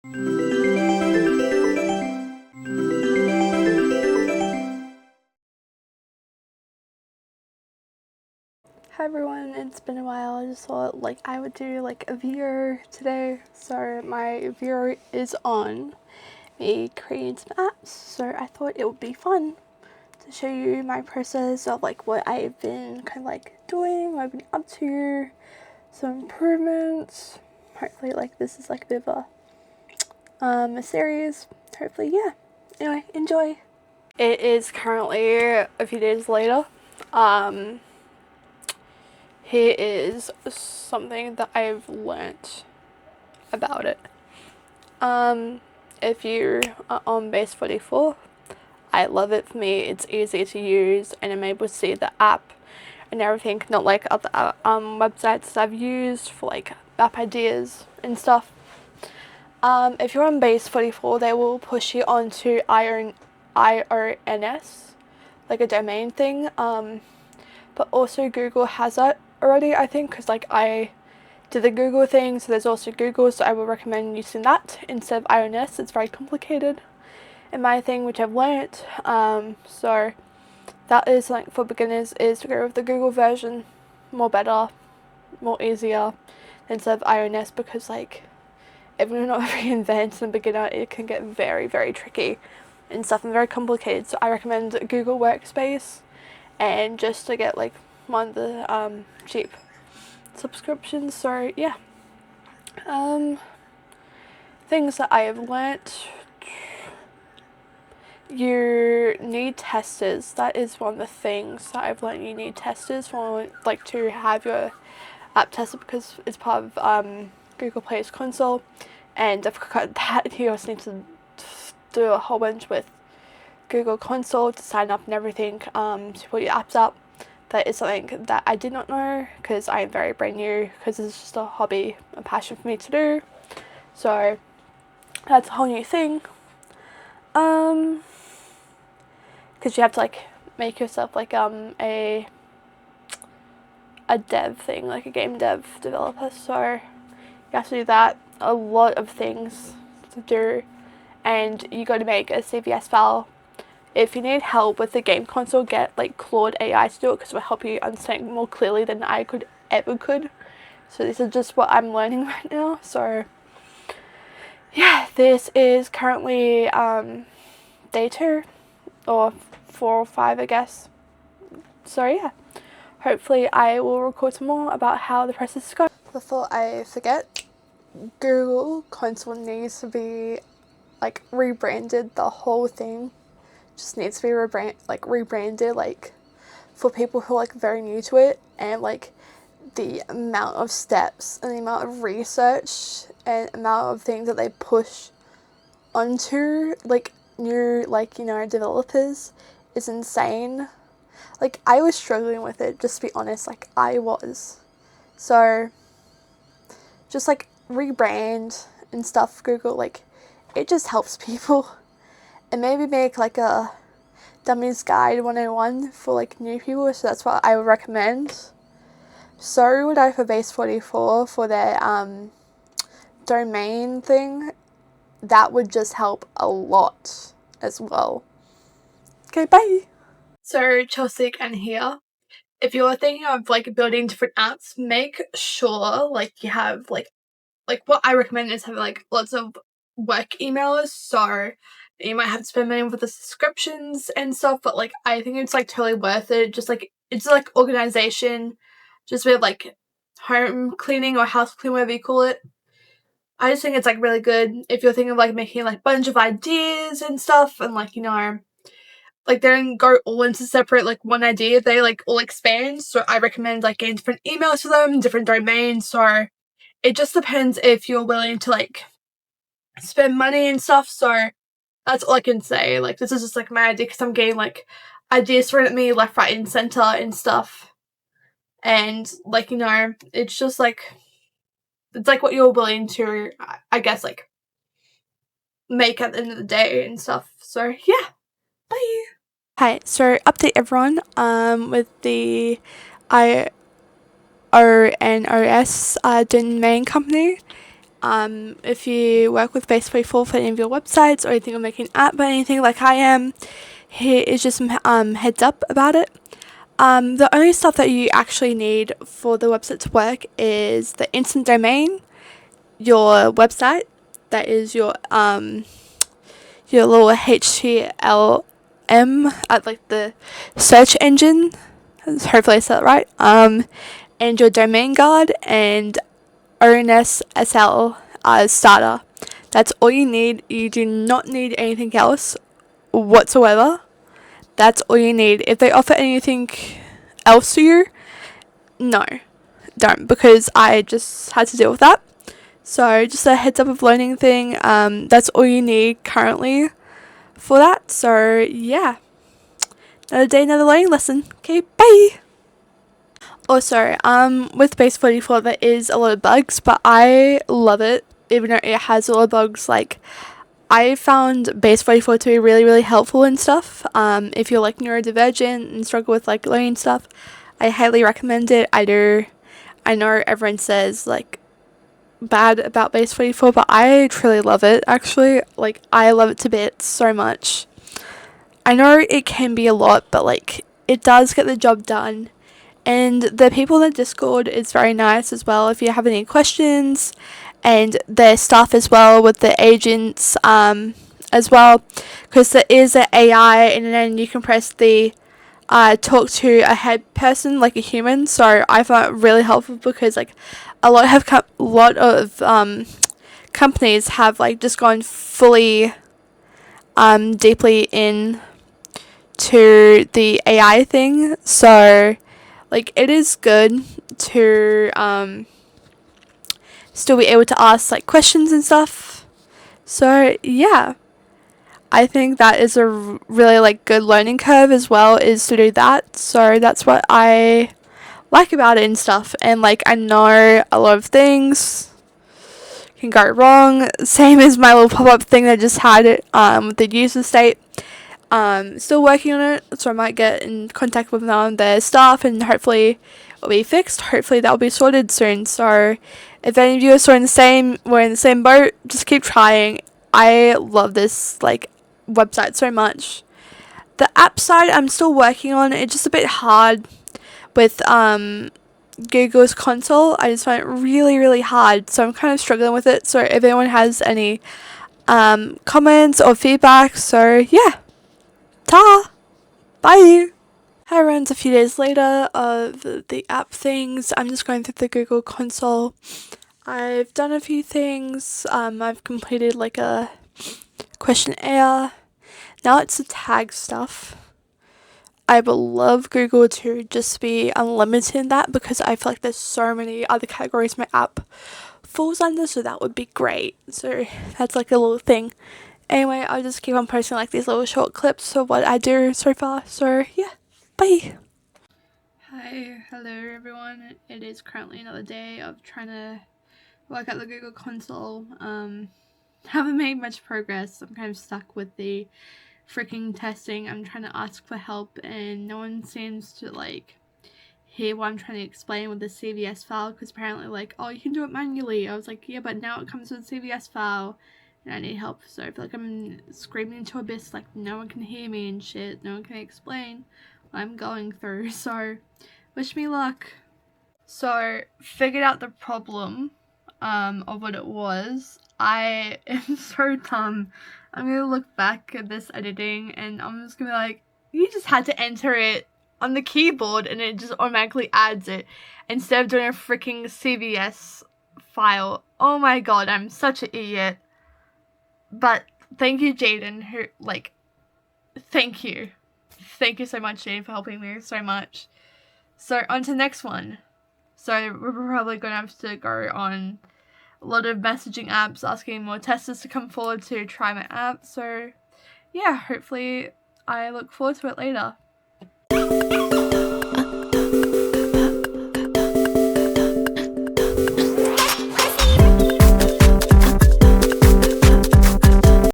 Hi everyone, it's been a while. I just thought I would do a video today. So my video is on me creating some apps, so I thought it would be fun to show you my process of what I've been doing, what I've been up to, some improvements. Hopefully this is a bit of a series. Hopefully, yeah. Anyway, enjoy. It is currently a few days later. Here is something that I've learnt about it. If you are on Base 44, I love it. For me, it's easy to use and I'm able to see the app and everything, not like other websites I've used for app ideas and stuff. If you're on Base 44, they will push you onto IONS, like a domain thing. But also Google has that already, I think, because I did the Google thing, so there's also Google, so I would recommend using that instead of IONS. It's very complicated in my thing, which I've learnt. So that is for beginners, is to go with the Google version. More better, more easier instead of IONS, because if you're not very advanced and beginner, it can get very, very tricky and stuff and very complicated. So I recommend Google Workspace, and just to get one of the cheap subscriptions. So yeah, things that I have learnt: you need testers. That is one of the things that I've learnt. You need testers for to have your app tested, because it's part of Google Play's console, and I forgot that you also need to do a whole bunch with Google Console to sign up and everything, to put your apps up. That is something that I did not know, because I am very brand new, because it's just a hobby, a passion for me to do. So that's a whole new thing. Because you have to make yourself a dev thing, a game dev developer. So you have to do that. A lot of things to do, and you got to make a CVS file. If you need help with the game console, get Claude AI to do it, because it will help you understand more clearly than I could ever could. So this is just what I'm learning right now. So yeah, this is currently day 2 or 4 or 5, I guess. So yeah, hopefully I will record some more about how the process is going. Before I forget, Google Console needs to be rebranded. The whole thing just needs to be rebranded for people who are very new to it, and the amount of steps and the amount of research and amount of things that they push onto new developers is insane. I was struggling with it, just to be honest. I was. So just rebrand and stuff. Google, it just helps people. And maybe make a Dummies Guide 101 for new people. So that's what I would recommend. So would I for Base 44 for their domain thing. That would just help a lot as well. Okay, bye. So Chelsea and here. If you're thinking of building different apps, make sure you have what I recommend is having lots of work emailers. So you might have to spend money with the subscriptions and stuff, but I think it's totally worth it. Just it's organization, just with home cleaning or house cleaning, whatever you call it. I just think it's really good if you're thinking of making a bunch of ideas and stuff, and they don't go all into separate one idea. They all expand. So I recommend getting different emails for them, different domains. So it just depends if you're willing to spend money and stuff. So that's all I can say. This is just my idea, because I'm getting ideas thrown at me left, right, and center and stuff. And it's just it's what you're willing to, I guess, make at the end of the day and stuff. So yeah, bye. Hi. So update everyone. With the IONOS domain company. If you work with Base44 for any of your websites, or you think of making an app or anything like I am, here is just some heads up about it. The only stuff that you actually need for the website to work is the instant domain, your website, that is your little HTML at like the search engine, hopefully I said it right, and your domain guard and ONSSL starter. That's all you need. You do not need anything else whatsoever. That's all you need. If they offer anything else to you, no, don't, because I just had to deal with that. So just a heads up of learning thing. That's all you need currently for that. So yeah, another day, another learning lesson. Okay, bye. Also, with Base44 there is a lot of bugs, but I love it, even though it has a lot of bugs. Like, I found Base44 to be really, really helpful and stuff. If you're like neurodivergent and struggle with like learning stuff, I highly recommend it. I know everyone says like bad about Base44, but I truly love it, actually. Like, I love it to bits so much. I know it can be a lot, but like, it does get the job done. And the people in the Discord is very nice as well if you have any questions, and their staff as well with the agents as well, because there is an AI, and then you can press the talk to a head person like a human. So I found it really helpful, because like a lot of companies have like just gone fully deeply in to the AI thing. So like, it is good to still be able to ask like questions and stuff. So yeah, I think that is a really like good learning curve as well, is to do that. So that's what I like about it and stuff. And like, I know a lot of things can go wrong, same as my little pop-up thing that I just had it with the user state. Still working on it, so I might get in contact with their staff, and hopefully it'll be fixed. Hopefully that'll be sorted soon. So if any of you are we're in the same boat, just keep trying. I love this like website so much. The app side I'm still working on. It's just a bit hard with Google's console. I just find it really, really hard, so I'm kind of struggling with it. So if anyone has any comments or feedback, so yeah, ta, bye. Hi everyone, it's a few days later of the app things. I'm just going through the Google console. I've done a few things. I've completed like a questionnaire. Now it's the tag stuff. I would love Google to just be unlimited in that, because I feel like there's so many other categories my app falls under, so that would be great. So that's like a little thing. Anyway, I'll just keep on posting like these little short clips of what I do so far. So yeah, bye. Hello everyone. It is currently another day of trying to work out the Google console. Haven't made much progress. I'm kind of stuck with the freaking testing. I'm trying to ask for help, and no one seems to like hear what I'm trying to explain with the CVS file, because apparently like, oh, you can do it manually. I was like, yeah, but now it comes with a CVS file and I need help. So I feel like I'm screaming into abyss, like no one can hear me and shit. No one can explain what I'm going through. So wish me luck. So figured out the problem of what it was. I am so dumb. I'm gonna look back at this editing and I'm just gonna be like, you just had to enter it on the keyboard and it just automatically adds it instead of doing a freaking CVS file. Oh my god, I'm such an idiot. But thank you, Jaden, who, like, thank you. Thank you so much, Jaden, for helping me so much. So, on to the next one. So, we're probably gonna have to go on a lot of messaging apps, asking more testers to come forward to try my app. So, yeah, hopefully I look forward to it later.